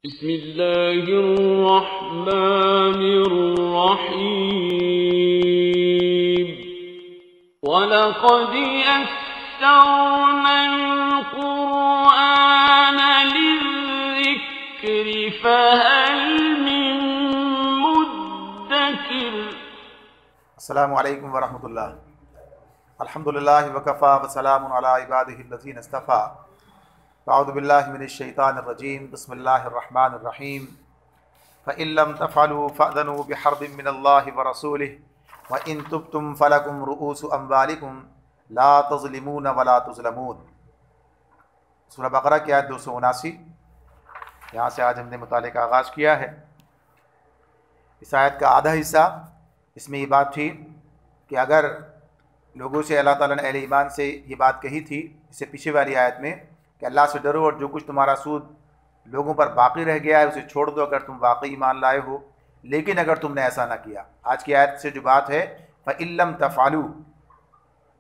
बिस्मिल्लाहिर्रहमानिर्रहीम वलक़द यस्सरनल क़ुरआन लिज़्ज़िक्रि फ़हल मिन मुद्दकिर। अस्सलामु अलैकुम वरहमतुल्लाह। अल्हम्दुलिल्लाहि वकफ़ा वसलामुन अला इबादिहिल्लज़ीना इस्तफ़ा। अऊज़ु बिल्लाहि मिनश शैतानिर रजीम। बिस्मिल्लाहिर रहमानिर रहीम। फ़इन लम तफ़अलू फ़अज़नू बिहर्बिन मिनल्लाहि व रसूलिहि व इन तुब्तुम फ़लकुम रुऊसु अम्वालिकुम ला तज़लिमून व ला तुज़लमून। सूरह बक़रा की आयत 279। यहाँ से आज हमने मुताले का आगाज़ किया है। इस आयत का आधा हिस्सा इसमें ये बात थी कि अगर लोगों से अल्लाह ताला ने अहले ईमान से ये बात कही थी इससे पीछे वाली आयत में कि अल्लाह से डरो और जो कुछ तुम्हारा सूद लोगों पर बाकी रह गया है उसे छोड़ दो अगर तुम वाकई ईमान लाए हो। लेकिन अगर तुमने ऐसा ना किया, आज की आयत से जो बात है फ़इन लम तफ़अलू,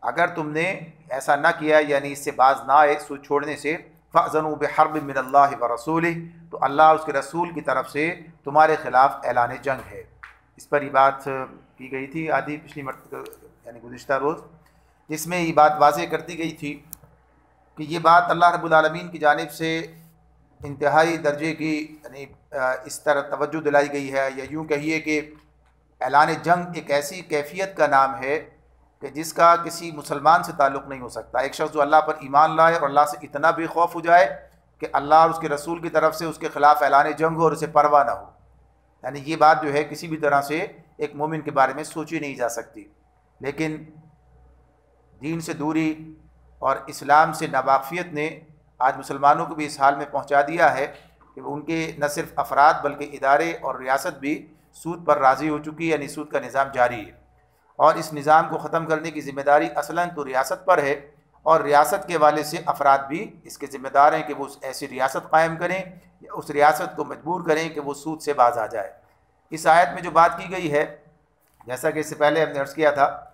अगर तुमने ऐसा ना किया यानी इससे बाज ना आए सूद छोड़ने से, फ़अज़नू बिहर्बिन मिनल्लाहि व रसूलिहि, तो अल्लाह उसके रसूल की तरफ से तुम्हारे ख़िलाफ़ ऐलान जंग है। इस पर ये बात की गई थी आधी पिछली यानी गुज़िश्ता रोज़, जिसमें ये बात वाज़ेह कर दी गई थी कि ये बात अल्लाह रब्बुल आलमीन की जानिब से इंतहाई दर्जे की यानी इस तरह तवज्जो दिलाई गई है, या यूँ कहिए कि ऐलान जंग एक ऐसी कैफियत का नाम है कि जिसका किसी मुसलमान से ताल्लुक़ नहीं हो सकता। एक शख्स जो अल्लाह पर ईमान लाए और अल्लाह से इतना बेखौफ हो जाए कि अल्लाह और उसके रसूल की तरफ से उसके ख़िलाफ़ ऐलान जंग हो और उसे परवाह ना हो, यानी ये बात जो है किसी भी तरह से एक मोमिन के बारे में सोची नहीं जा सकती। लेकिन दीन से दूरी और इस्लाम से नावाक़फ़ियत ने आज मुसलमानों को भी इस हाल में पहुंचा दिया है कि उनके न सिर्फ अफराद बल्कि इदारे और रियासत भी सूद पर राज़ी हो चुकी है, यानी सूद का निज़ाम जारी है। और इस निज़ाम को ख़त्म करने की ज़िम्मेदारी असलन तो रियासत पर है, और रियासत के हवाले से अफराद भी इसके ज़िम्मेदार हैं कि वो ऐसी रियासत कायम करें या उस रियासत को मजबूर करें कि वो सूद से बाज आ जाए। इस आयत में जो बात की गई है, जैसा कि इससे पहले हमने अर्ज़ किया था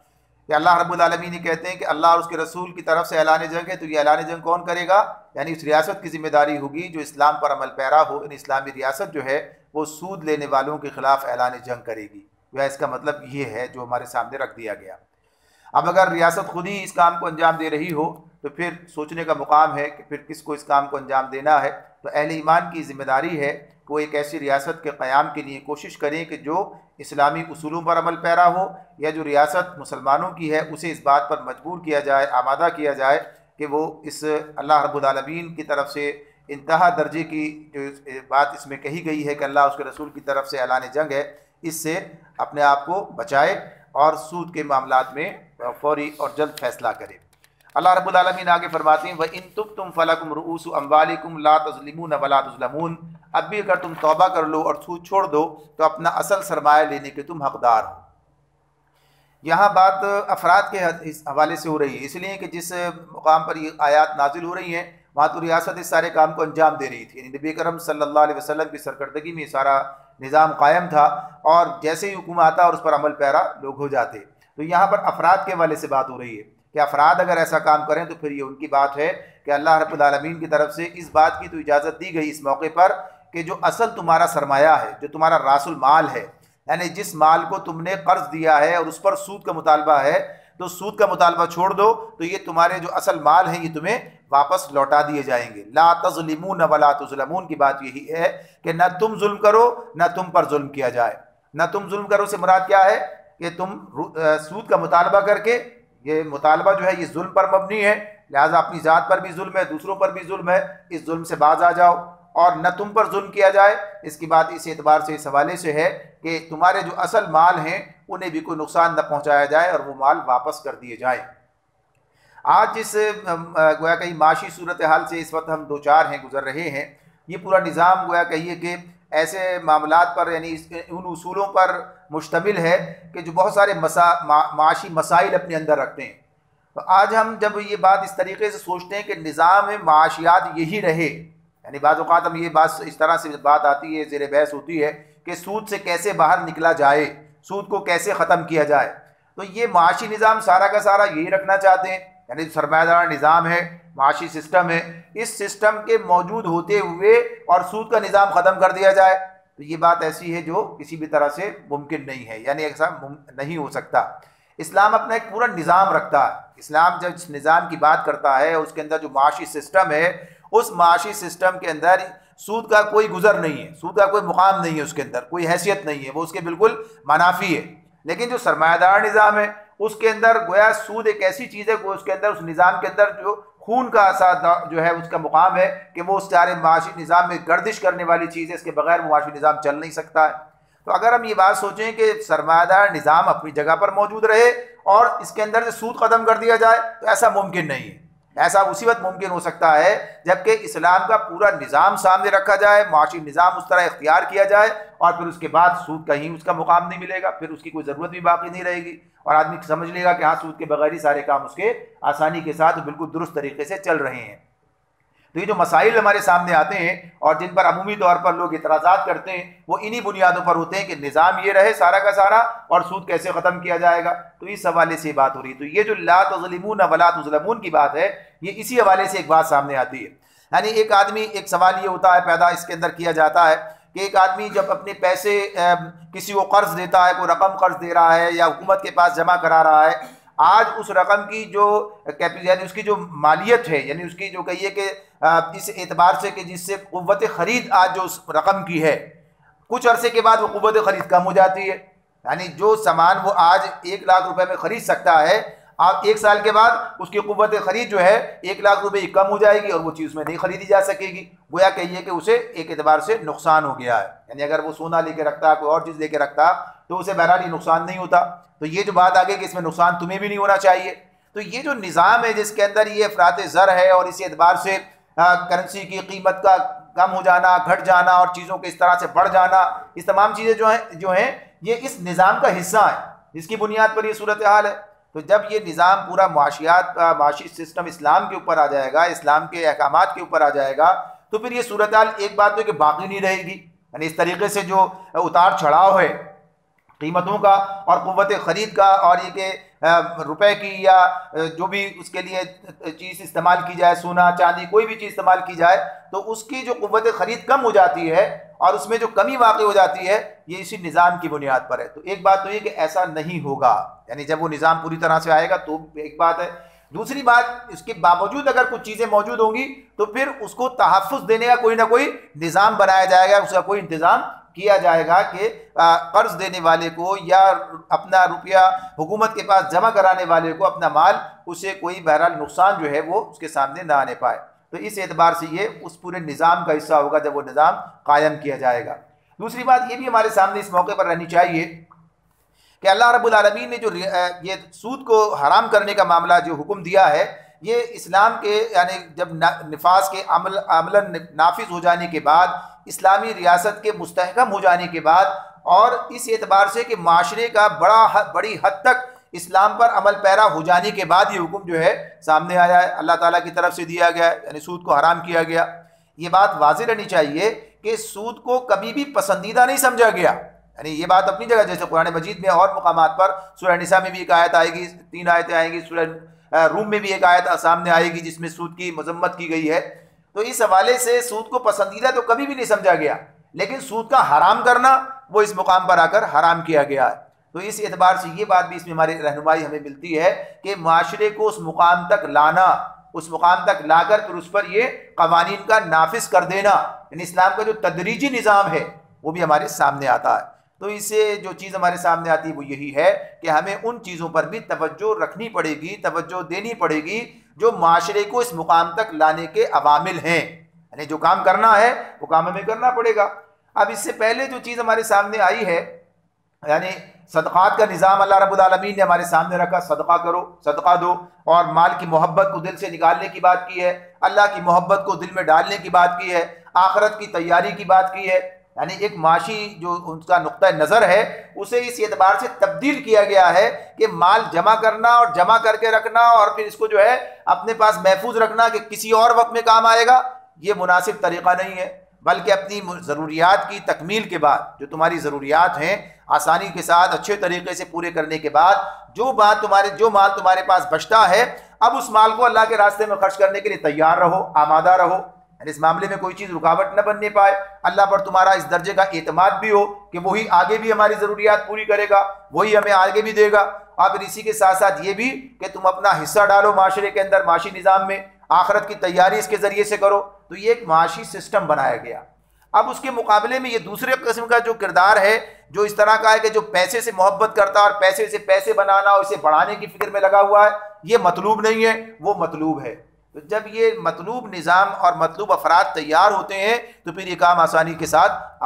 कि अल्लाह रब्बुल आलमीन ही कहते हैं कि अल्लाह और उसके रसूल की तरफ से ऐलान जंग है, तो ये ऐलान जंग कौन करेगा, यानी उस रियासत की ज़िम्मेदारी होगी जो इस्लाम पर अमल पैरा हो। यानी इस्लामी रियासत जो है वो सूद लेने वालों के ख़िलाफ़ ऐलान जंग करेगी। वह इसका मतलब ये है जो हमारे सामने रख दिया गया। अब अगर रियासत खुद ही इस काम को अंजाम दे रही हो तो फिर सोचने का मुकाम है कि फिर किसको इस काम को अंजाम देना है। तो अहले ईमान की ज़िम्मेदारी है कि वो एक ऐसी रियासत के क़याम के लिए कोशिश करें कि जो इस्लामी उसूलों पर अमल पैरा हो, या जो रियासत मुसलमानों की है उसे इस बात पर मजबूर किया जाए, आमादा किया जाए कि वो इस अल्लाह रब्बुल आलमीन की तरफ से इंतहा दर्जे की जो बात इसमें कही गई है कि अल्लाह उसके रसूल की तरफ से ऐलान जंग है, इससे अपने आप को बचाए और सूद के मामलात में फौरी और जल्द फैसला करे। अल्लाह रब्बुल आलमीन आगे फरमाते हैं व इन तुब्तुम फलकुम रुऊसु अम्वालिकुम ला तज़लिमून व ला तुज़लमून। अब भी अगर तुम तौबा कर लो और सूद छोड़ दो तो अपना असल सरमाया लेने के तुम हकदार हो। यहाँ बात अफराद के हवाले से हो रही है, इसलिए कि जिस मुकाम पर ये आयात नाजिल हो रही हैं वहाँ तो रियासत इस सारे काम को अंजाम दे रही थी, यानी नबी करम सल्लल्लाहु अलैहि वसल्लम की सरकर्दगी में सारा निज़ाम कायम था और जैसे ही हुक्म आता और उस पर अमल पैरा लोग हो जाते। तो यहाँ पर अफराद के हवाले से बात हो रही है कि अफराद अगर ऐसा काम करें तो फिर ये उनकी बात है कि अल्लाह रब्बुल आलमीन की तरफ से इस बात की तो इजाज़त दी गई इस मौके पर कि जो असल तुम्हारा सरमाया है, जो तुम्हारा रासुल माल है, यानी जिस माल को तुमने कर्ज दिया है और उस पर सूद का मुतालबा है, तो सूद का मुतालबा छोड़ दो तो ये तुम्हारे जो असल माल हैं ये तुम्हें वापस लौटा दिए जाएंगे। ला तज़लिमून व ला तुज़लमून की बात यही है कि न तुम जुल्म करो न तुम पर जुल्म किया जाए। न तुम जुल्म करो से मुराद क्या है कि तुम सूद का मुतालबा करके, ये मुतालबा जो है ये जुल्म पर मबनी है, लिहाजा अपनी ज़ात पर भी जुल्म है, दूसरों पर भी जुल्म है, इस जुल्म से बाज आ जाओ और न तुम पर जुल्म किया जाए। इसकी बात इस एतबार से, इस हवाले से है कि तुम्हारे जो असल माल हैं उन्हें भी कोई नुकसान न पहुँचाया जाए और वो माल वापस कर दिए जाए। आज जिस गोया कहीं माशी सूरत हाल से इस वक्त हम दो चार हैं गुजर रहे हैं, ये पूरा निज़ाम गोया कहिए कि ऐसे मामलात पर यानी उन उसूलों पर मुश्तमिल है कि जो बहुत सारे माशी मसाइल अपने अंदर रखते हैं। तो आज हम जब ये बात इस तरीके से सोचते हैं कि निज़ाम माशियात यही रहे, यानी बाज़ औक़ात हम ये बात इस तरह से बात आती है, ज़ेर बहस होती है कि सूद से कैसे बाहर निकला जाए, सूद को कैसे ख़त्म किया जाए। तो ये माशी निज़ाम सारा का सारा यही रखना चाहते हैं यानी सरमायादार निज़ाम है, माशी सिस्टम है, इस सिस्टम के मौजूद होते हुए और सूद का निज़ाम ख़त्म कर दिया जाए, तो ये बात ऐसी है जो किसी भी तरह से मुमकिन नहीं है, यानी ऐसा नहीं हो सकता। इस्लाम अपना एक पूरा निज़ाम रखता है। इस्लाम जब इस निज़ाम की बात करता है, उसके अंदर जो माशी सिस्टम है, उस माशी सिस्टम के अंदर सूद का कोई गुज़र नहीं है, सूद का कोई मुकाम नहीं है, उसके अंदर कोई हैसियत नहीं है, वो उसके बिल्कुल मनाफी है। लेकिन जो सरमायादार निज़ाम है उसके अंदर गोया सूद एक ऐसी चीज़ है, उसके अंदर उस निज़ाम के अंदर जो खून का साथ जो है उसका मुकाम है कि वो उस सारे माशी निज़ाम में गर्दिश करने वाली चीज़ है, इसके बगैर वो माशी निज़ाम चल नहीं सकता है। तो अगर हम ये बात सोचें कि सरमायादार निज़ाम अपनी जगह पर मौजूद रहे और इसके अंदर से सूद ख़त्म कर दिया जाए, तो ऐसा मुमकिन नहीं है। ऐसा उसी वक्त मुमकिन हो सकता है जबकि इस्लाम का पूरा निज़ाम सामने रखा जाए, माशी निज़ाम उस तरह इख्तियार किया जाए और फिर उसके बाद सूद कहीं उसका मुकाम नहीं मिलेगा, फिर उसकी कोई ज़रूरत भी बाकी नहीं रहेगी और आदमी समझ लेगा कि हाँ, सूद के बगैर ही सारे काम उसके आसानी के साथ बिल्कुल दुरुस्त तरीके से चल रहे हैं। तो ये जो मसाइल हमारे सामने आते हैं और जिन पर अमूमी तौर पर लोग इतराज़ात करते हैं, वो इन्हीं बुनियादों पर होते हैं कि निज़ाम ये रहे सारा का सारा और सूद कैसे ख़त्म किया जाएगा। तो इस हवाले से बात हो रही है। तो ये जो ला तुज़लिमून वला तुज़लमून की बात है, ये इसी हवाले से एक बात सामने आती है। यानी एक आदमी, एक सवाल ये होता है पैदा इसके अंदर किया जाता है कि एक आदमी जब अपने पैसे किसी को कर्ज देता है, कोई रकम कर्ज दे रहा है या हुकूमत के पास जमा करा रहा है, आज उस रकम की जो यानी उसकी जो मालियत है, यानी उसकी जो कहिए कि इस एतबार से कि जिससे क़ुव्वत ख़रीद आज जो उस रकम की है, कुछ अरसे के बाद वो क़ुव्वत ख़रीद कम हो जाती है। यानी जो सामान वो आज 1 लाख रुपए में ख़रीद सकता है, आप 1 साल के बाद उसकी क़ुव्वत ख़रीद जो है 1 लाख रुपए की कम हो जाएगी और वो चीज़ उसमें नहीं ख़रीदी जा सकेगी। गोया कहिए कि उसे एक एतबार से नुकसान हो गया है। यानी अगर वो सोना लेके रखता, कोई और चीज़ लेके रखता, तो उसे बहरहाल ये नुकसान नहीं होता। तो ये जो बात आ गई कि इसमें नुकसान तुम्हें भी नहीं होना चाहिए, तो ये जो निज़ाम है जिसके अंदर ये अफरात ज़र है और इसी एतबार से करेंसी की कीमत का कम हो जाना, घट जाना और चीज़ों के इस तरह से बढ़ जाना, इस तमाम चीज़ें जो हैं ये इस निज़ाम का हिस्सा है, जिसकी बुनियाद पर ये सूरत हाल है। तो जब ये निज़ाम पूरा माशियात का माशी सिस्टम इस्लाम के ऊपर आ जाएगा, इस्लाम के अहकामात के ऊपर आ जाएगा, तो फिर ये सूरत हाल एक बात तो कि बाकी नहीं रहेगी। यानी इस तरीके से जो उतार चढ़ाव है कीमतों का और क़ुव्वत ख़रीद का और ये कि रुपए की या जो भी उसके लिए चीज़ इस्तेमाल की जाए, सोना चांदी कोई भी चीज़ इस्तेमाल की जाए, तो उसकी जो क़ुव्वत ख़रीद कम हो जाती है और उसमें जो कमी वाक़ई हो जाती है, ये इसी निज़ाम की बुनियाद पर है। तो एक बात तो ये कि ऐसा नहीं होगा, यानी जब वो निज़ाम पूरी तरह से आएगा तो एक बात है। दूसरी बात, इसके बावजूद अगर कुछ चीज़ें मौजूद होंगी तो फिर उसको तहफ़्फ़ुज़ देने का कोई ना कोई निज़ाम बनाया जाएगा, उसका कोई इंतज़ाम किया जाएगा कि कर्ज देने वाले को या अपना रुपया हुकूमत के पास जमा कराने वाले को अपना माल, उसे कोई बहरहाल नुकसान जो है वो उसके सामने ना आने पाए। तो इस एतबार से ये उस पूरे निज़ाम का हिस्सा होगा जब वो निज़ाम कायम किया जाएगा। दूसरी बात ये भी हमारे सामने इस मौके पर रहनी चाहिए कि अल्लाह रब्बुल आलमीन ने जो ये सूद को हराम करने का मामला जो हुक्म दिया है, ये इस्लाम के यानी जब निफाज के अमलन नाफिज हो जाने के बाद, इस्लामी रियासत के मुस्तहकम हो जाने के बाद और इस एतबार से कि माशरे का बड़ी हद तक इस्लाम पर अमल पैरा हो जाने के बाद ये हुक्म जो है सामने आया है, अल्लाह ताला की तरफ से दिया गया है, यानी सूद को हराम किया गया। ये बात वाज़ेह रहनी चाहिए कि सूद को कभी भी पसंदीदा नहीं समझा गया। यानी ये बात अपनी जगह, जैसे कुरान मजीद में और मुकामात पर सूरह निसा में भी एक आयत आएगी, 3 आयतें आएंगी, सूरह रूम में भी एक आयत सामने आएगी जिसमें सूद की मजम्मत की गई है। तो इस हवाले से सूद को पसंदीदा तो कभी भी नहीं समझा गया, लेकिन सूद का हराम करना वो इस मुकाम पर आकर हराम किया गया है। तो इस एतबार से ये बात भी इसमें हमारी रहनुमाई हमें मिलती है कि माशरे को उस मुकाम तक लाना, उस मुकाम तक लाकर फिर उस पर ये कवानीन का नाफिज कर देना, यानी इस्लाम का जो तदरीजी निज़ाम है वो भी हमारे सामने आता है। तो इससे जो चीज़ हमारे सामने आती है वो यही है कि हमें उन चीज़ों पर भी तवज्जो रखनी पड़ेगी, तवज्जो देनी पड़ेगी जो माशरे को इस मुकाम तक लाने के अवामिल हैं। यानी जो काम करना है वो काम हमें करना पड़ेगा। अब इससे पहले जो चीज़ हमारे सामने आई है, यानी सदक़ात का निज़ाम अल्लाह रब्बुल आलमीन ने हमारे सामने रखा, सदका करो, सदका दो, और माल की मोहब्बत को दिल से निकालने की बात की है, अल्लाह की मोहब्बत को दिल में डालने की बात की है, आखिरत की तैयारी की बात की है। यानी एक माशी जो उनका नुक्ता नज़र है उसे इस एतबार से तब्दील किया गया है कि माल जमा करना और जमा करके रखना और फिर इसको जो है अपने पास महफूज रखना कि किसी और वक्त में काम आएगा, ये मुनासिब तरीक़ा नहीं है। बल्कि अपनी ज़रूरियात की तकमील के बाद, जो तुम्हारी ज़रूरियात हैं आसानी के साथ अच्छे तरीके से पूरे करने के बाद, जो माल तुम्हारे पास बचता है, अब उस माल को अल्लाह के रास्ते में खर्च करने के लिए तैयार रहो, आमादा रहो, यानी इस मामले में कोई चीज़ रुकावट न बनने पाए। अल्लाह पर तुम्हारा इस दर्जे का एतमाद भी हो कि वही आगे भी हमारी ज़रूरियात पूरी करेगा, वही हमें आगे भी देगा। और फिर इसी के साथ साथ ये भी कि तुम अपना हिस्सा डालो माशरे के अंदर, माशी निज़ाम में, आखिरत की तैयारी इसके ज़रिए से करो। तो ये एक माशी सिस्टम बनाया गया। अब उसके मुकाबले में ये दूसरे किस्म का जो किरदार है, जो इस तरह का है कि जो पैसे से मोहब्बत करता है और पैसे से पैसे बनाना और इसे बढ़ाने की फिक्र में लगा हुआ है, ये मतलूब नहीं है, वो मतलूब है। तो जब ये मतलूब निज़ाम और मतलूब अफराद तैयार होते हैं तो फिर ये काम आसानी के साथ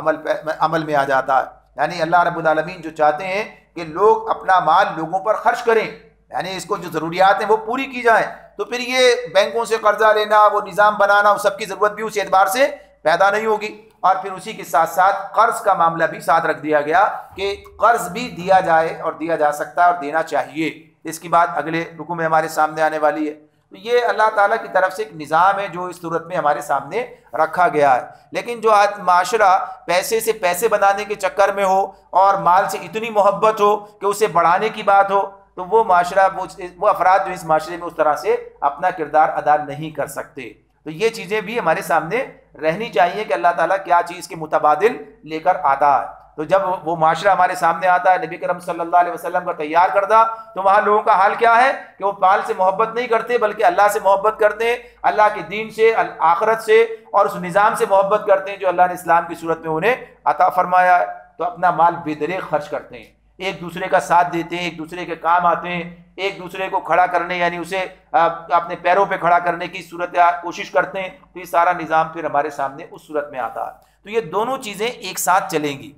अमल में आ जाता है। यानी अल्लाह रब्बुल आलमीन जो चाहते हैं कि लोग अपना माल लोगों पर खर्च करें, यानी इसको जो ज़रूरियात हैं वो पूरी की जाएँ, तो फिर ये बैंकों से कर्जा लेना, वो निज़ाम बनाना, उस सबकी ज़रूरत भी उस एतबार से पैदा नहीं होगी। और फिर उसी के साथ साथ कर्ज का मामला भी साथ रख दिया गया कि कर्ज भी दिया जाए और दिया जा सकता है और देना चाहिए। इसकी बात अगले रुकू में हमारे सामने आने वाली है। तो ये अल्लाह ताला की तरफ से एक निज़ाम है जो इस सूरत में हमारे सामने रखा गया है। लेकिन जो आज माशरा पैसे से पैसे बनाने के चक्कर में हो और माल से इतनी मोहब्बत हो कि उसे बढ़ाने की बात हो, तो वो माशरा, वो अफराद जो इस माशरे में उस तरह से अपना किरदार अदा नहीं कर सकते। तो ये चीज़ें भी हमारे सामने रहनी चाहिए कि अल्लाह ताला क्या चीज़ के मुतबादिल लेकर आता है। तो जब वो माशरा हमारे सामने आता है नबी करम सल्लल्लाहु अलैहि वसल्लम का तैयार करदा, तो वहाँ लोगों का हाल क्या है कि वो माल से मोहब्बत नहीं करते बल्कि अल्लाह से मोहब्बत करते हैं, अल्लाह के दीन से, आखिरत से और उस निज़ाम से मोहब्बत करते हैं जो अल्लाह ने इस्लाम की सूरत में उन्हें अता फरमाया है। तो अपना माल बेदरेग खर्च करते हैं, एक दूसरे का साथ देते हैं, एक दूसरे के काम आते हैं, एक दूसरे को खड़ा करने यानी उसे अपने पैरों पे खड़ा करने की सूरत कोशिश करते हैं। तो ये सारा निज़ाम फिर हमारे सामने उस सूरत में आता है। तो ये दोनों चीज़ें एक साथ चलेंगी।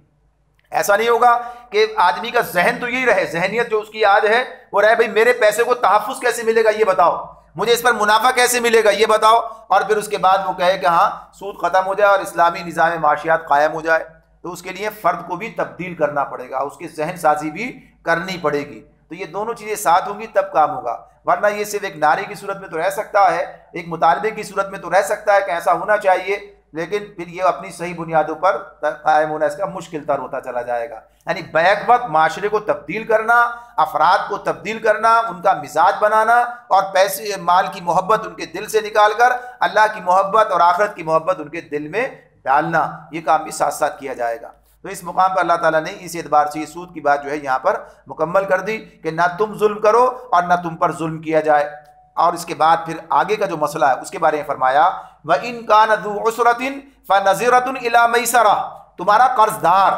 ऐसा नहीं होगा कि आदमी का जहन तो यही रहे, जहनियत जो उसकी आज है वो रहे भाई मेरे पैसे को तहफ़्फ़ुज़ कैसे मिलेगा ये बताओ, मुझे इस पर मुनाफा कैसे मिलेगा ये बताओ, और फिर उसके बाद वो कहे कि हाँ सूद ख़त्म हो जाए और इस्लामी निज़ाम माशियात कायम हो जाए। तो उसके लिए फ़र्द को भी तब्दील करना पड़ेगा, उसकी जहन साजी भी करनी पड़ेगी। तो ये दोनों चीज़ें साथ होंगी तब काम होगा, वरना ये सिर्फ एक नारे की सूरत में तो रह सकता है, एक मुतालबे की सूरत में तो रह सकता है कि ऐसा होना चाहिए, लेकिन फिर ये अपनी सही बुनियादों पर कायम होना इसका मुश्किल तर होता चला जाएगा। यानी बैक वक्त माशरे को तब्दील करना, अफराद को तब्दील करना, उनका मिजाज बनाना और पैसे माल की मोहब्बत उनके दिल से निकाल कर अल्लाह की मोहब्बत और आखिरत की मोहब्बत उनके दिल में डालना, ये काम भी साथ साथ किया जाएगा। तो इस मुकाम पर अल्लाह ताला ने इस एतबार से सूद की बात जो है यहाँ पर मुकम्मल कर दी कि ना तुम जुल्म करो और ना तुम पर जुल्म किया जाए। और इसके बाद फिर आगे का जो मसला है उसके बारे में फरमाया व इन कान ज़ू उसरतिन फनज़िरतुन इला मैसरा, तुम्हारा कर्जदार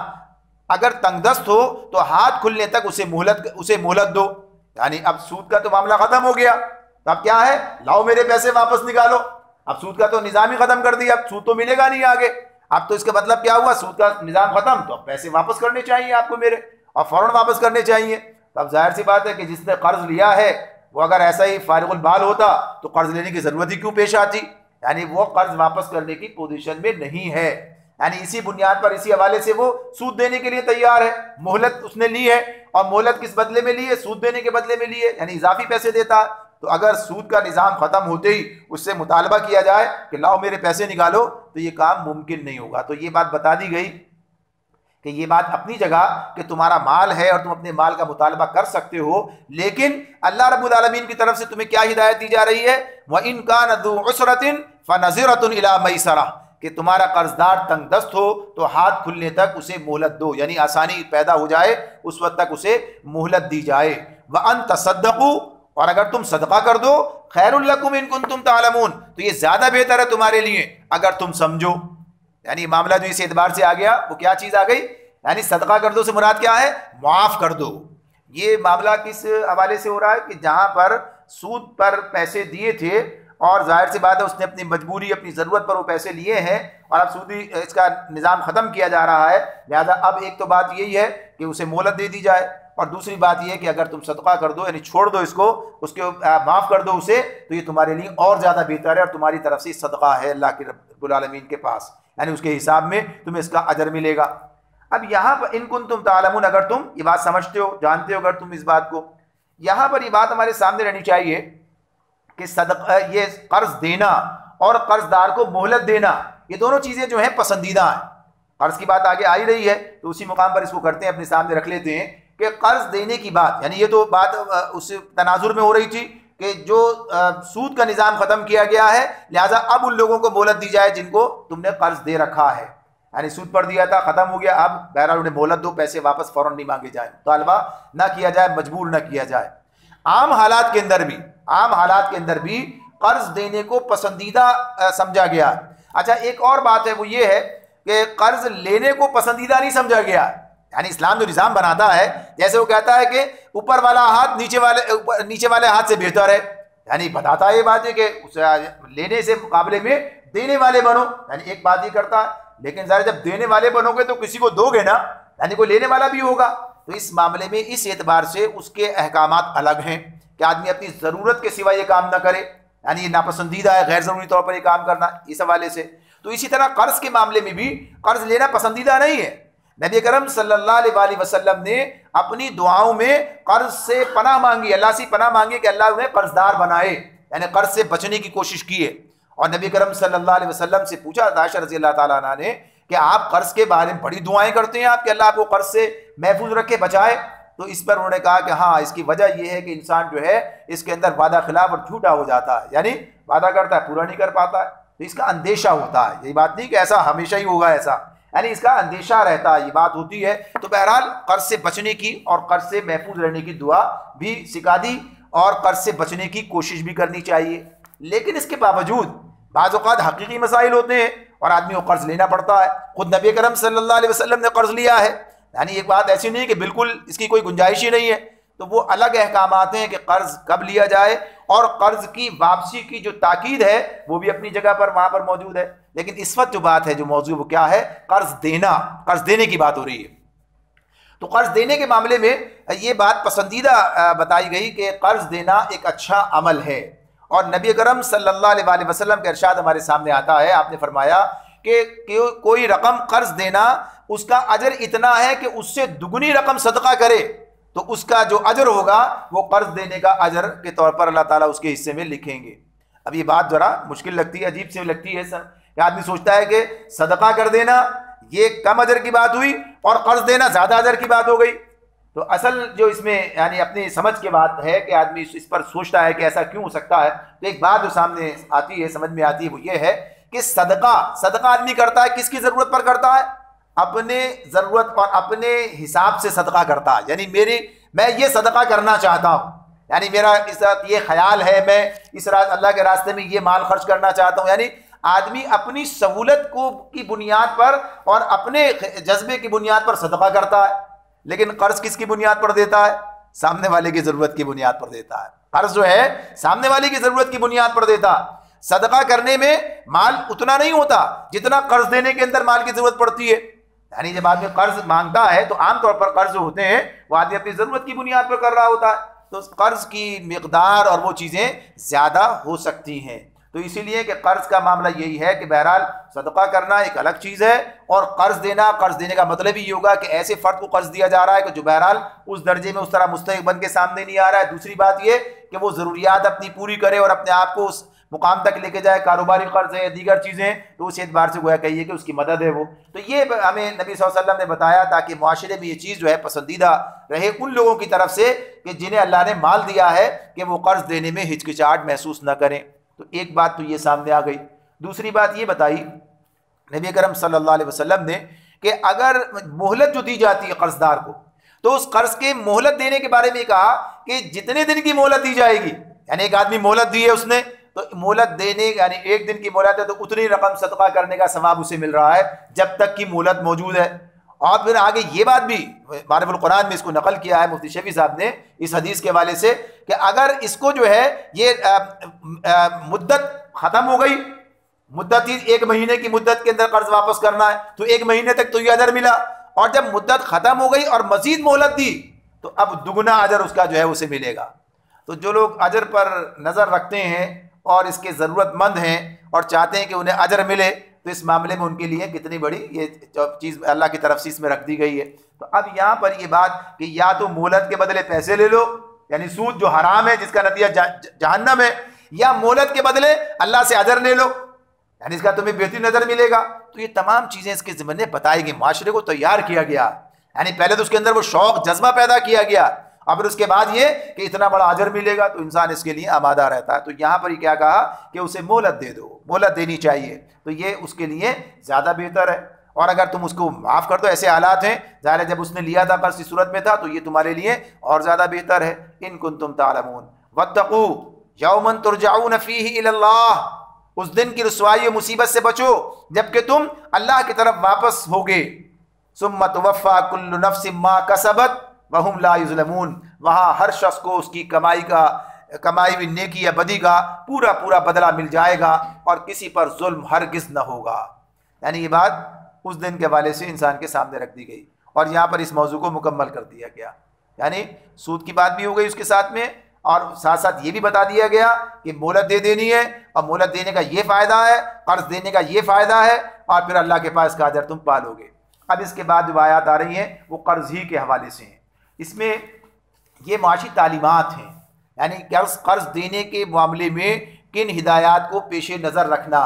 अगर तंगदस्त हो तो हाथ खुलने तक उसे मोहलत दो। यानी अब सूद का तो मामला खत्म हो गया, तो अब क्या है, लाओ मेरे पैसे वापस निकालो। अब सूद का तो निज़ाम ही खत्म कर दिया, अब सूद तो मिलेगा नहीं आगे। अब तो इसका मतलब क्या हुआ, सूद का निज़ाम खत्म, तो अब पैसे वापस करने चाहिए आपको मेरे, और फौरन वापस करने चाहिए। तो अब जाहिर सी बात है कि जिसने कर्ज लिया है वो अगर ऐसा ही फारिगुल बाल होता तो कर्ज लेने की जरूरत ही क्यों पेश आती। यानी वो कर्ज वापस करने की पोजीशन में नहीं है, यानी इसी बुनियाद पर, इसी हवाले से वो सूद देने के लिए तैयार है। मोहलत उसने ली है, और मोहलत किस बदले में ली है, सूद देने के बदले में ली है, यानी इजाफी पैसे देता है। तो अगर सूद का निज़ाम ख़त्म होते ही उससे मुतालबा किया जाए कि लाओ मेरे पैसे निकालो, तो ये काम मुमकिन नहीं होगा। तो ये बात बता दी गई कि ये बात अपनी जगह कि तुम्हारा माल है और तुम अपने माल का मुतालबा कर सकते हो, लेकिन अल्लाह रब्बुल आलमीन की तरफ से तुम्हें क्या हिदायत दी जा रही है, व इन कान ज़ू उसरतिन फनज़िरतुन इला मैसरा, कि तुम्हारा कर्जदार तंगदस्त हो तो हाथ खुलने तक उसे मोहलत दो, यानी आसानी पैदा हो जाए उस वक्त तक उसे मोहलत दी जाए। व अन तसद्दक़ू, और अगर तुम सदका कर दो, खैरुल लकुम इन कुंतुम तालमून, तो ये ज़्यादा बेहतर है तुम्हारे लिए अगर तुम समझो। यानी मामला जो इस एतबार से आ गया वो क्या चीज़ आ गई, यानी सदका कर दो से मुराद क्या है, मुआफ़ कर दो। ये मामला किस हवाले से हो रहा है कि जहाँ पर सूद पर पैसे दिए थे और जाहिर सी बात है उसने अपनी मजबूरी, अपनी ज़रूरत पर वो पैसे लिए हैं और अब सूदी इसका निज़ाम ख़त्म किया जा रहा है, लिहाजा अब एक तो बात यही है कि उसे मोहलत दे दी जाए, और दूसरी बात यह है कि अगर तुम सदका कर दो, यानी छोड़ दो इसको, उसके माफ़ कर दो उसे, तो ये तुम्हारे लिए और ज़्यादा बेहतर है और तुम्हारी तरफ से सदका है अल्लाह के रब्बुल आलमीन के पास, यानी उसके हिसाब में तुम्हें इसका अजर मिलेगा। अब यहाँ पर इन कुंतुम तालमून, अगर तुम ये बात समझते हो, जानते हो अगर तुम इस बात को, यहाँ पर ये बात हमारे सामने रहनी चाहिए कि सदका, ये कर्ज देना और कर्जदार को मोहलत देना, ये दोनों चीज़ें जो हैं पसंदीदा हैं। कर्ज की बात आगे आ ही रही है तो उसी मुकाम पर इसको करते हैं, अपने सामने रख लेते हैं कि कर्ज देने की बात, यानी ये तो बात उस तनाजुर में हो रही थी कि जो सूद का निज़ाम ख़त्म किया गया है, लिहाजा अब उन लोगों को मोहलत दी जाए जिनको तुमने कर्ज दे रखा है। यानी सूद पर दिया था, ख़त्म हो गया, अब बहरहाल उन्हें मोहलत दो, पैसे वापस फ़ौरन नहीं मांगे जाए, तालबा ना किया जाए, मजबूर ना किया जाए। आम हालात के अंदर भी कर्ज देने को पसंदीदा समझा गया। अच्छा, एक और बात है, वो ये है कि कर्ज लेने को पसंदीदा नहीं समझा गया। यानी इस्लाम जो निज़ाम बनाता है, जैसे वो कहता है कि ऊपर वाला हाथ नीचे वाले हाथ से बेहतर है, यानी बताता है ये बात है कि लेने से मुकाबले में देने वाले बनो, यानी एक बात ये करता है। लेकिन ज़रा जब देने वाले बनोगे तो किसी को दोगे ना, यानी कोई लेने वाला भी होगा। तो इस मामले में इस एतबार से उसके अहकामात अलग हैं कि आदमी अपनी ज़रूरत के सिवा ये काम ना करे, यानी ये नापसंदीदा है गैर ज़रूरी तौर पर ये काम करना, इस हवाले से। तो इसी तरह कर्ज के मामले में भी कर्ज लेना पसंदीदा नहीं है। नबी करम सल्लल्लाहु अलैहि वसल्लम ने अपनी दुआओं में कर्ज से पनाह मांगी, अल्लाह से पनाह मांगी कि अल्लाह उन्हें कर्जदार बनाए, यानी कर्ज से बचने की कोशिश की है। और नबी करम सल्लल्लाहु अलैहि वसल्लम से पूछा आयशा रज़ी अल्लाह ताला अन्हा ने कि आप कर्ज के बारे में बड़ी दुआएं करते हैं आप कि अल्लाह आपको कर्ज से महफूज रखे, बचाए। तो इस पर उन्होंने कहा कि हाँ, इसकी वजह यह है कि इंसान जो है इसके अंदर वादा खिलाफ और झूठा हो जाता है, यानी वादा करता है पूरा नहीं कर पाता है, तो इसका अंदेशा होता है। यही बात नहीं कि ऐसा हमेशा ही होगा, ऐसा यानी इसका अंदेशा रहता है, ये बात होती है। तो बहरहाल कर्ज से बचने की और कर्ज से महफूज रहने की दुआ भी सिखा दी और कर्ज से बचने की कोशिश भी करनी चाहिए। लेकिन इसके बावजूद बाज़ औक़ात हकीकी मसाइल होते हैं और आदमी को कर्ज लेना पड़ता है। खुद नबी करम सल्लल्लाहु अलैहि वसल्लम ने कर्ज लिया है, यानी एक बात ऐसी नहीं कि बिल्कुल इसकी कोई गुंजाइश ही नहीं है। तो वो अलग अहकामात हैं कि कर्ज कब लिया जाए, और कर्ज की वापसी की जो ताकीद है वो भी अपनी जगह पर वहां पर मौजूद है। लेकिन इस वक्त जो बात है, जो मौजूद, वो क्या है? कर्ज देना, कर्ज देने की बात हो रही है। तो कर्ज देने के मामले में ये बात पसंदीदा बताई गई कि कर्ज देना एक अच्छा अमल है। और नबी करम सल्लल्लाहु अलैहि वसल्लम का इरशाद हमारे सामने आता है, आपने फरमाया कि कोई रकम कर्ज देना, उसका अजर इतना है कि उससे दुगनी रकम सदका करे तो उसका जो अजर होगा वो कर्ज देने का अजर के तौर पर अल्लाह ताला उसके हिस्से में लिखेंगे। अब ये बात जरा मुश्किल लगती है, अजीब सी लगती है कि आदमी सोचता है कि सदका कर देना ये कम अजर की बात हुई और कर्ज देना ज़्यादा अजर की बात हो गई। तो असल जो इसमें यानी अपनी समझ की बात है कि आदमी इस पर सोचता है कि ऐसा क्यों हो सकता है। तो एक बात जो सामने आती है, समझ में आती है, वो ये है कि सदका आदमी करता है किसकी ज़रूरत पर करता है? अपने ज़रूरत और अपने हिसाब से सदका करता है। यानी मैं ये सदका करना चाहता हूँ, यानी मेरा इस रात ये ख्याल है, मैं इस रात अल्लाह के रास्ते में ये माल खर्च करना चाहता हूँ। यानी आदमी अपनी सहूलत की बुनियाद पर और अपने जज्बे की बुनियाद पर सदका करता है। लेकिन कर्ज किसकी बुनियाद पर देता है? सामने वाले की ज़रूरत की बुनियाद पर देता है। कर्ज जो है सामने वाले की ज़रूरत की बुनियाद पर देता। सदका करने में माल उतना नहीं होता जितना कर्ज देने के अंदर माल की ज़रूरत पड़ती है। यानी जब आदमी कर्ज मांगता है तो आमतौर पर कर्ज होते हैं वो आदमी अपनी ज़रूरत की बुनियाद पर कर रहा होता है, तो कर्ज की मिकदार और वो चीज़ें ज़्यादा हो सकती हैं। तो इसीलिए कि कर्ज का मामला यही है कि बहरहाल सदका करना एक अलग चीज़ है और कर्ज देने का मतलब ही ये होगा कि ऐसे फ़र्द को कर्ज दिया जा रहा है कि जो बहरहाल उस दर्जे में उस तरह मुस्तहिक बन के सामने नहीं आ रहा है। दूसरी बात ये कि वो ज़रूरियात अपनी पूरी करे और अपने आप को उस मुकाम तक लेके जाए, कारोबारी कर्ज है या दीगर चीज़ें, तो उस एतबार से गोया कहिए कि उसकी मदद है वो। तो ये हमें नबी सल्लल्लाहु अलैहि वसल्लम ने बताया ताकि मुआशरे में ये चीज़ जो है पसंदीदा रहे उन लोगों की तरफ से कि जिन्हें अल्लाह ने माल दिया है कि वो कर्ज देने में हिचकिचाहट महसूस न करें। तो एक बात तो ये सामने आ गई। दूसरी बात ये बताई नबी करम सल्लल्लाहु अलैहि वसल्लम ने कि अगर मोहलत जो दी जाती है कर्जदार को, तो उस कर्ज के मोहलत देने के बारे में कहा कि जितने दिन की मोहलत दी जाएगी, यानी एक आदमी मोहलत दी है उसने, तो मोहलत देने यानी एक दिन की मोहलत है तो उतनी रकम सदका करने का सवाब उसे मिल रहा है जब तक की मोहलत मौजूद है। और फिर आगे ये बात भी मारिफुल कुरान में इसको नकल किया है मुफ्ती शफी साहब ने इस हदीस के हवाले से कि अगर इसको जो है ये मुद्दत ख़त्म हो गई, मुद्दत ही 1 महीने की मुद्दत के अंदर कर्ज वापस करना है तो 1 महीने तक तो ये अजर मिला, और जब मुद्दत ख़त्म हो गई और मज़ीद मोहलत दी तो अब दुगना अजर उसका जो है उसे मिलेगा। तो जो लोग अजर पर नज़र रखते हैं और इसके ज़रूरतमंद हैं और चाहते हैं कि उन्हें अजर मिले, तो इस मामले में उनके लिए कितनी बड़ी ये चीज़ अल्लाह की तरफ से इसमें रख दी गई है। तो अब यहाँ पर ये बात कि या तो मोहलत के बदले पैसे ले लो, यानी सूद जो हराम है जिसका नतीजा जहन्नम है, या मोहलत के बदले अल्लाह से अजर ले लो, यानी इसका तुम्हें बेहतरीन नज़र मिलेगा। तो ये तमाम चीज़ें इसके ज़िम्मे बताई गई, माशरे को तैयार किया गया। यानी पहले तो उसके अंदर वो शौक़ जज्बा पैदा किया गया और फिर उसके बाद ये कि इतना बड़ा अजर मिलेगा, तो इंसान इसके लिए आमादा रहता है। तो यहाँ पर ही क्या कहा कि उसे मोहलत दे दो, मोहलत देनी चाहिए, तो ये उसके लिए ज़्यादा बेहतर है। और अगर तुम उसको माफ़ कर दो, ऐसे हालात हैं ज़ाहिर है जब उसने लिया था कर्ज की सूरत में था, तो ये तुम्हारे लिए और ज़्यादा बेहतर है। इन कुंतुम तालमून वत्तकू यौमन तुरजाऊन फीही इलल्लाह, उस दिन की रुसवाई और मुसीबत से बचो जबकि तुम अल्लाह की तरफ वापस होगे। सुम्मा तुवफ़्फ़ा कुल्लु नफ्सिम मा कसबत वहुम ला युज़लमून, वहाँ हर शख्स को उसकी कमाई हुई नेकी या बदी का पूरा पूरा बदला मिल जाएगा और किसी पर जुल्म हरगिज़ न होगा। यानी ये बात उस दिन के हवाले से इंसान के सामने रख दी गई और यहाँ पर इस मौजू को मुकम्मल कर दिया गया। यानी सूद की बात भी हो गई उसके साथ में, और साथ साथ ये भी बता दिया गया कि मोहलत दे देनी है, और मोहलत देने का ये फ़ायदा है, कर्ज देने का ये फ़ायदा है, और फिर अल्लाह के पास का अजर तुम पालोगे। अब इसके बाद जो आयत आ रही हैं वो कर्ज ही के हवाले से हैं। इसमें ये माशी तालीमात हैं, यानी कर्ज देने के मामले में किन हिदायत को पेश नज़र रखना।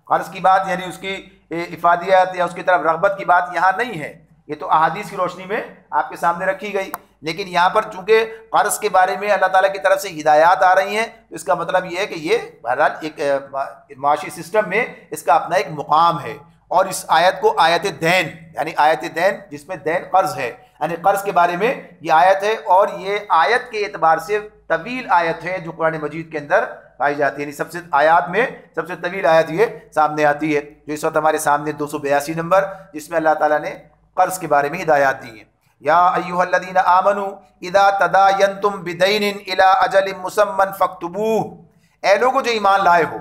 कर्ज की बात यानी उसकी इफादियत या उसकी तरफ रग़बत की बात यहाँ नहीं है, ये तो अहादीस की रोशनी में आपके सामने रखी गई। लेकिन यहाँ पर चूँकि कर्ज के बारे में अल्लाह ताला की तरफ से हिदायत आ रही हैं, तो इसका मतलब ये है कि ये बहरहाल एक माशी सिस्टम में इसका अपना एक मुकाम है। और इस आयत को आयत दैन, यानी आयत दैन जिसमें दैन कर्ज है, यानी कर्ज के बारे में ये आयत है। और ये आयत के एतबार से तवील आयत है जो कुरान मजीद के अंदर पाई जाती है, यानी सबसे आयत में सबसे तवील आयत ये सामने आती है, जो इस वक्त हमारे सामने 282 नंबर, जिसमें अल्लाह ताला ने कर्ज के बारे में हिदायत दी है। या अय्युहल्लज़ीना आमनू इदा तदायनतुम बिदैनिन इला अजलिन मुसम्मन फक्तुबूह, ऐ लोगों जो ईमान लाए हो,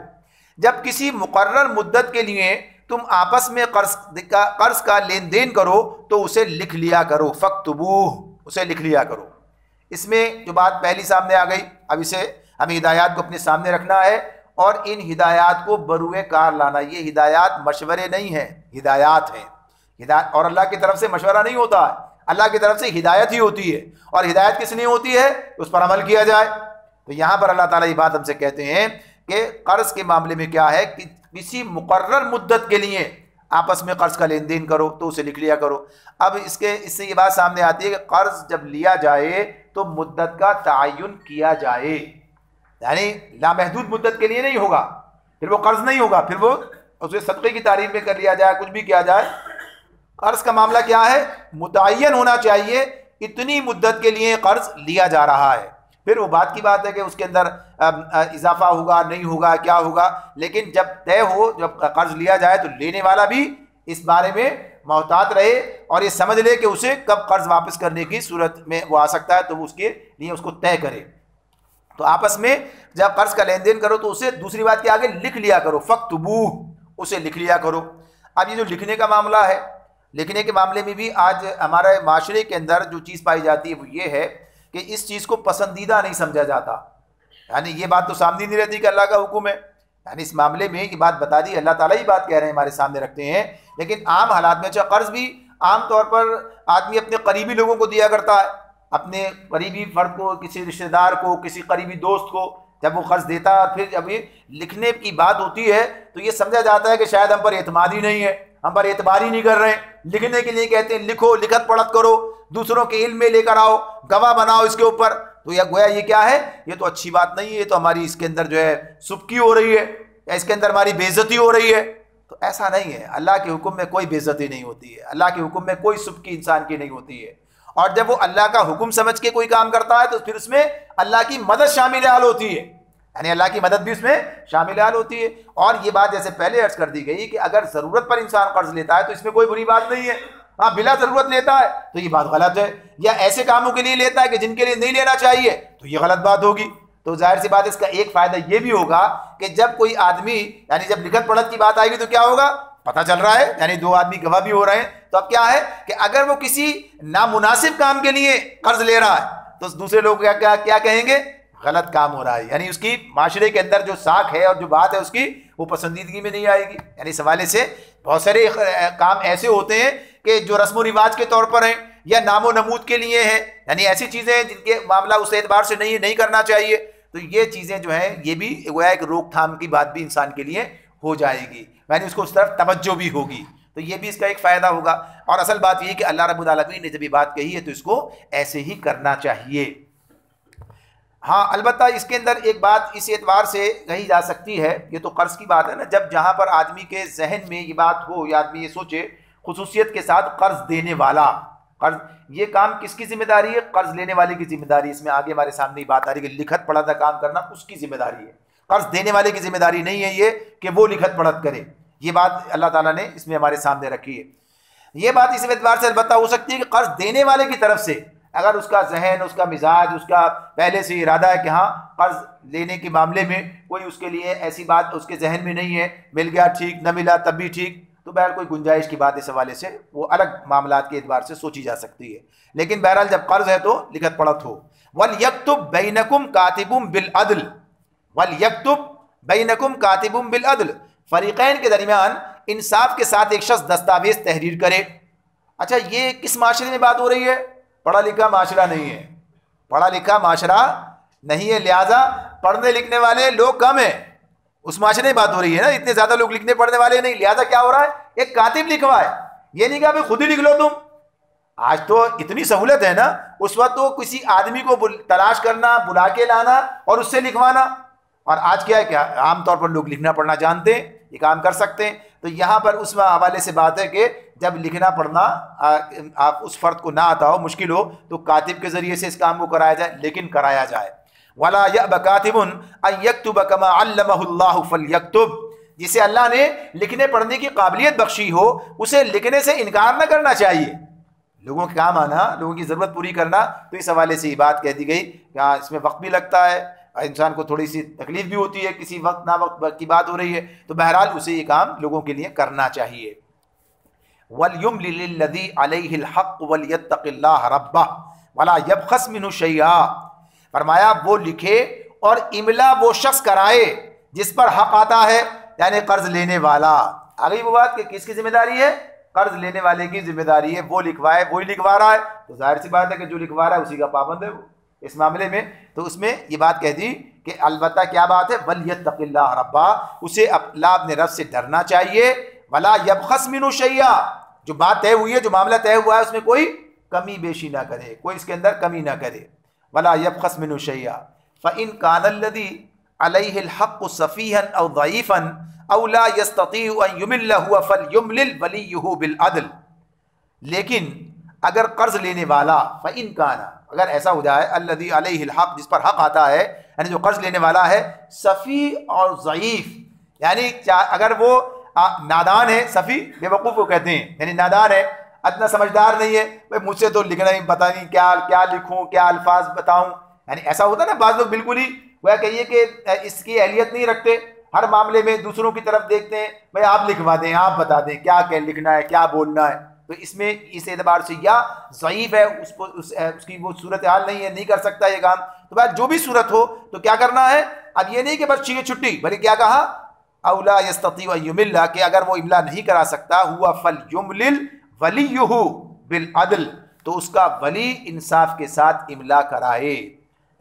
जब किसी मुकर्रर मुद्दत के लिए तुम आपस में कर्ज का लेन देन करो तो उसे लिख लिया करो, फक्तुबूह, उसे लिख लिया करो। इसमें जो बात पहली सामने आ गई, अब इसे हमें हिदायत को अपने सामने रखना है और इन हिदायत को बरूए कार लाना। ये हिदायत मशवरे नहीं है, हिदायत है। हिदायत और अल्लाह की तरफ से मशवरा नहीं होता है, अल्लाह की तरफ से हिदायत ही होती है। और हिदायत किस लिए होती है? उस पर अमल किया जाए। तो यहाँ पर अल्लाह ताला ये बात हमसे कहते हैं कि कर्ज के मामले में क्या है कि किसी मुकर्रर मुद्दत के लिए आपस में कर्ज का लेन देन करो तो उसे लिख लिया करो। अब इससे ये बात सामने आती है कि कर्ज जब लिया जाए तो मुद्दत का तयन किया जाए, यानी लामहदूद मुद्दत के लिए नहीं होगा, फिर वो कर्ज नहीं होगा, फिर वो उसे सदक़े की तारीफ में कर लिया जाए, कुछ भी किया जाए। कर्ज का मामला क्या है? मुतय्यन होना चाहिए, इतनी मुद्दत के लिए कर्ज लिया जा रहा है। फिर वो बात की बात है कि उसके अंदर इजाफा होगा नहीं होगा क्या होगा, लेकिन जब तय हो, जब कर्ज लिया जाए तो लेने वाला भी इस बारे में मोहतात रहे और ये समझ ले कि उसे कब कर्ज वापस करने की सूरत में वो आ सकता है, तो वो उसके लिए उसको तय करे। तो आपस में जब कर्ज का लेन देन करो तो उसे दूसरी बात के आगे लिख लिया करो, फक्तुबूह, उसे लिख लिया करो। अब ये जो लिखने का मामला है, लिखने के मामले में भी आज हमारे माशरे के अंदर जो चीज़ पाई जाती है वो ये है कि इस चीज़ को पसंदीदा नहीं समझा जाता। यानी ये बात तो सामने नहीं रहती कि अल्लाह का हुक्म है, यानी इस मामले में ये बात बता दी, अल्लाह ताला ही बात कह रहे हैं, हमारे सामने रखते हैं। लेकिन आम हालात में अच्छा कर्ज भी आम तौर पर आदमी अपने करीबी लोगों को दिया करता है, अपने करीबी फर्द को, किसी रिश्तेदार को, किसी करीबी दोस्त को जब वो कर्ज देता है और फिर जब ये लिखने की बात होती है तो ये समझा जाता है कि शायद हम पर एतमाद ही नहीं है, हम पर एतबार ही नहीं कर रहे हैं। लिखने के लिए कहते हैं लिखो, लिखत पढ़त करो, दूसरों के इल्म में लेकर आओ, गवाह बनाओ इसके ऊपर। तो यह गोया ये क्या है? ये तो अच्छी बात नहीं है, ये तो हमारी इसके अंदर जो है सुबकी हो रही है या इसके अंदर हमारी बेइज्जती हो रही है। तो ऐसा नहीं है, अल्लाह के हुक्म में कोई बेइज्जती नहीं होती है, अल्लाह के हुक्म में कोई सुबकी इंसान की नहीं होती है। और जब वो अल्लाह का हुक्म समझ के कोई काम करता है तो फिर उसमें अल्लाह की मदद शामिल हाल होती है, यानी अल्लाह की मदद भी उसमें शामिल हाल होती है। और ये बात जैसे पहले अर्ज कर दी गई कि अगर ज़रूरत पर इंसान कर्ज लेता है तो इसमें कोई बुरी बात नहीं है। हाँ, बिला ज़रूरत लेता है तो ये बात गलत है, या ऐसे कामों के लिए लेता है कि जिनके लिए नहीं लेना चाहिए तो ये गलत बात होगी। तो जाहिर सी बात, इसका एक फ़ायदा ये भी होगा कि जब कोई आदमी, यानी जब लिखत पढ़त की बात आएगी तो क्या होगा? पता चल रहा है, यानी दो आदमी गवाह भी हो रहे हैं। तो अब क्या है कि अगर वो किसी नामुनासिब काम के लिए कर्ज ले रहा है तो दूसरे लोग क्या कहेंगे? गलत काम हो रहा है, यानी उसकी माशरे के अंदर जो साख है और जो बात है उसकी वो पसंदीदगी में नहीं आएगी। यानी इस हवाले से बहुत सारे काम ऐसे होते हैं कि जो रस्म व रिवाज के तौर पर हैं या नामो नमूद के लिए हैं, यानी ऐसी चीज़ें हैं जिनके मामला उस एतबार से नहीं करना चाहिए। तो ये चीज़ें जो हैं ये भी गोया एक रोकथाम की बात भी इंसान के लिए हो जाएगी, यानी उसको उस तरफ तवज्जो भी होगी। तो ये भी इसका एक फ़ायदा होगा। और असल बात ये है कि अल्लाह रब्बुल आलमीन ने जब ये बात कही है तो इसको ऐसे ही करना चाहिए। हाँ, अलबत्ता इसके अंदर एक बात इस एतबार से कही जा सकती है, ये तो कर्ज की बात है ना, जब जहाँ पर आदमी के जहन में ये बात हो या आदमी ये सोचे खुसूसियत के साथ कर्ज देने वाला, कर्ज ये काम किसकी जिम्मेदारी है? कर्ज लेने वाले की जिम्मेदारी। इसमें आगे हमारे सामने ही बात आ रही है कि लिखत पढ़त का काम करना उसकी जिम्मेदारी है, कर्ज देने वाले की जिम्मेदारी नहीं है ये कि वो लिखत पढ़त करे। ये बात अल्लाह ताला ने इसमें हमारे सामने रखी है। ये बात इस एतबार से अलबत्ता हो सकती है कि कर्ज देने वाले की तरफ से अगर उसका जहन, उसका मिजाज, उसका पहले से इरादा है कि हाँ कर्ज लेने के मामले में कोई उसके लिए ऐसी बात उसके जहन में नहीं है, मिल गया ठीक, न मिला तब भी ठीक, तो बहरहाल कोई गुंजाइश की बात इस हवाले से वो अलग मामलात के एतबार से सोची जा सकती है। लेकिन बहरहाल जब कर्ज है तो लिखत पढ़त हो। वल यक्तुब बैनकुम कातिबुम बिल अदल, वल यक्तुब बैनकुम कातिबुम बिल अदल, फरीकैन के दरमियान इंसाफ के साथ एक शख्स दस्तावेज तहरीर करे। अच्छा, ये किस माशरे में बात हो रही है? पढ़ा लिखा माशरा नहीं है, पढ़ा लिखा माशरा नहीं है, लिहाजा पढ़ने लिखने वाले लोग कम हैं, उस माशरे में बात हो रही है ना, इतने ज्यादा लोग लिखने पढ़ने वाले नहीं। लिहाजा क्या हो रहा है, एक कातिब लिखवाए, ये नहीं कहा भाई खुद ही लिख लो तुम। आज तो इतनी सहूलत है ना, उस वक्त तो किसी आदमी को तलाश करना, बुला के लाना और उससे लिखवाना। और आज क्या है, क्या आमतौर पर लोग लिखना पढ़ना जानते हैं, ये काम कर सकते हैं। तो यहाँ पर उस हवाले से बात है कि जब लिखना पढ़ना आप उस फर्द को ना आता हो, मुश्किल हो, तो कातिब के ज़रिए से इस काम को कराया जाए, लेकिन कराया जाए। वला यअब कातिबुन अन यक्तुब कमा अल्लमहुल्लाहु फलयक्तुब, जिसे अल्लाह ने लिखने पढ़ने की काबिलियत बख्शी हो उसे लिखने से इनकार न करना चाहिए। लोगों के काम आना, लोगों की ज़रूरत पूरी करना, तो इस हवाले से ये बात कह दी गई कि इसमें वक्त भी लगता है, इंसान को थोड़ी सी तकलीफ भी होती है, किसी वक्त ना वक्त की बात हो रही है, तो बहरहाल उसे ये काम लोगों के लिए करना चाहिए। वलयुमलिल लज़ी अलैहिल हक़ वलियत्तक़िल्लाह रब्बह वला यबख़स मिन्हु शैआ, फरमाया वो लिखे और इमला वो शख्स कराए जिस पर हक आता है, यानी कर्ज लेने वाला। आ गई वो बात कि किसकी जिम्मेदारी है? कर्ज लेने वाले की जिम्मेदारी है, वो लिखवाए, वही लिखवा रहा है, तो जाहिर सी बात है कि जो लिखवा रहा है उसी का पाबंद है वो इस मामले में। तो उसमें ये बात कह दी कि अलबत्ता क्या बात है, वलियत्तक़िल्लाह रब्बा, उसे अल्लाह अपने रब से डरना चाहिए। वला यबख़स मिन्हु शैआ, जो बात तय हुई है, जो मामला तय हुआ है, उसमें कोई कमी बेशी ना करे, कोई इसके अंदर कमी ना करे। वला यबख़स मिन्हु शैआ फ़इन कानल्लज़ी अलैहिल हक़्क़ु सफ़ीहन औ ज़ईफ़न औ ला यस्ततीउ अन युमिल्लहु फ़लयुमलिल वलियुहु बिल अदल, लेकिन अगर कर्ज लेने वाला, फ़इन काना, अगर ऐसा हो जाए, अल्लज़ी अलैहिल हक़्क़, जिस पर हक आता है, यानी जो कर्ज लेने वाला है, सफ़ी और ज़ईफ़, यानी अगर वो नादान है, सफ़ी बेवकूफ़ को कहते हैं, यानी नादान है, इतना समझदार नहीं है, भाई मुझसे तो लिखना ही पता नहीं, क्या क्या लिखूं, क्या अल्फाज बताऊं, यानी ऐसा होता है ना, बाज़ लोग बिल्कुल ही वह कहिए कि इसकी अहलियत नहीं रखते, हर मामले में दूसरों की तरफ देखते हैं, भाई आप लिखवा दें, आप बता दें क्या क्या लिखना है, क्या बोलना है। तो इसमें इस एतबार से या ज़ईफ़ है, उसको उसकी वो सूरत हाल नहीं है, नहीं कर सकता ये काम। तो भाई जो भी सूरत हो तो क्या करना है, अब ये नहीं कि बस ठीक छुट्टी, बल्कि क्या कहा, औला यस्तती व युमिल्ला, कि अगर वो इमला नहीं करा सकता, हुआ फलयुमलिल वलियुहु बिल अदल, तो उसका वली इंसाफ के साथ इमला कराए,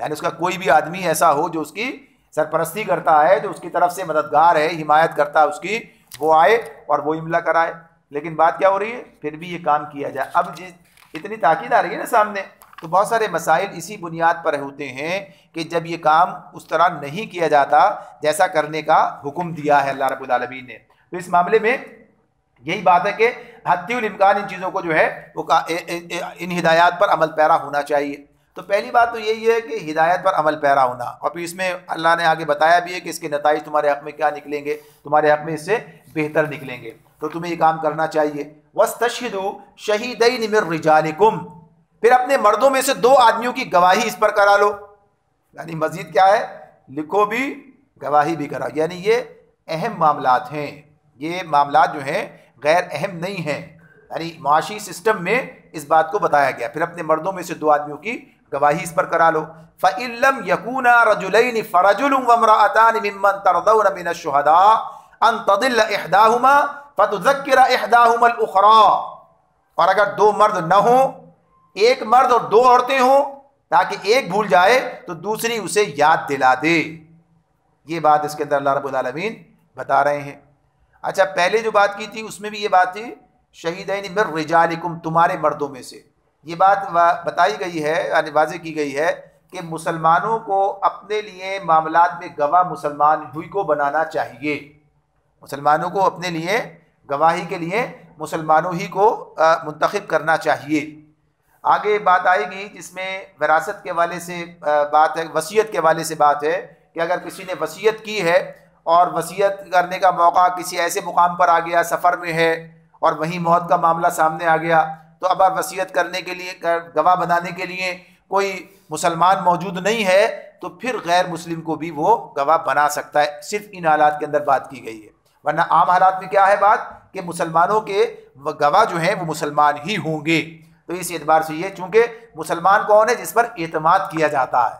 यानी उसका कोई भी आदमी ऐसा हो जो उसकी सरपरस्ती करता है, जो उसकी तरफ से मददगार है, हिमायत करता है उसकी, वो आए और वो इमला कराए। लेकिन बात क्या हो रही है, फिर भी ये काम किया जाए। अब इतनी ताकीद आ रही है ना सामने, तो बहुत सारे मसाइल इसी बुनियाद पर होते हैं कि जब ये काम उस तरह नहीं किया जाता जैसा करने का हुक्म दिया है अल्लाह रब्बुल आलमीन ने। तो इस मामले में यही बात है कि हत्युल इम्कान इन चीज़ों को जो है वो इन हिदायत पर अमल पैरा होना चाहिए। तो पहली बात तो यही है कि हिदायत पर अमल पैरा होना, और फिर इसमें अल्लाह ने आगे बताया भी है कि इसके नताइज तुम्हारे हक़ में क्या निकलेंगे, तुम्हारे हक़ में इससे बेहतर निकलेंगे, तो तुम्हें ये काम करना चाहिए। वस्तशहिदू शहीदैन मिर रिजालिकुम, फिर अपने मर्दों में से 2 आदमियों की गवाही इस पर करा लो, यानी मजीद क्या है, लिखो भी गवाही भी कराओ। यानी ये अहम मामलात हैं, ये मामलात जो हैं गैर अहम नहीं हैं, यानी माशी सिस्टम में इस बात को बताया गया। फिर अपने मर्दों में से 2 आदमियों की गवाही इस पर करा लो। फ़इल्लम यकूना रजुलैनि फ़रजुलुन वम्रअतानि मिम्मन तरदौन मिनश्शुहदा अन तदिल्ल इहदाहुमा फतुज़क्किर इहदाहुमा अल-उख़रा, और अगर 2 मर्द न हो, एक मर्द और 2 औरतें हों, ताकि एक भूल जाए तो दूसरी उसे याद दिला दे। ये बात इसके अंदर अल्लाह रब्बुल आलमीन बता रहे हैं। अच्छा, पहले जो बात की थी उसमें भी ये बात थी शहीदैन मिर रिजालिकुम, तुम्हारे मर्दों में से। ये बात बताई गई है, यानी वाज़ेह की गई है कि मुसलमानों को अपने लिए मामलात में गवाह मुसलमान ही को बनाना चाहिए। मुसलमानों को अपने लिए गवाही के लिए मुसलमानों ही को मुंतखब करना चाहिए। आगे बात आएगी जिसमें विरासत के हवाले से बात है, वसीयत के हवाले से बात है कि अगर किसी ने वसीयत की है और वसीयत करने का मौका किसी ऐसे मुकाम पर आ गया, सफ़र में है और वहीं मौत का मामला सामने आ गया, तो अब वसीयत करने के लिए, गवाह बनाने के लिए कोई मुसलमान मौजूद नहीं है, तो फिर गैर मुस्लिम को भी वो गवाह बना सकता है। सिर्फ इन हालात के अंदर बात की गई है, वरना आम हालात में क्या है बात कि मुसलमानों के गवाह जो हैं वो मुसलमान ही होंगे। तो इस एतबार से ये, चूँकि मुसलमान कौन है जिस पर एतमाद किया जाता है,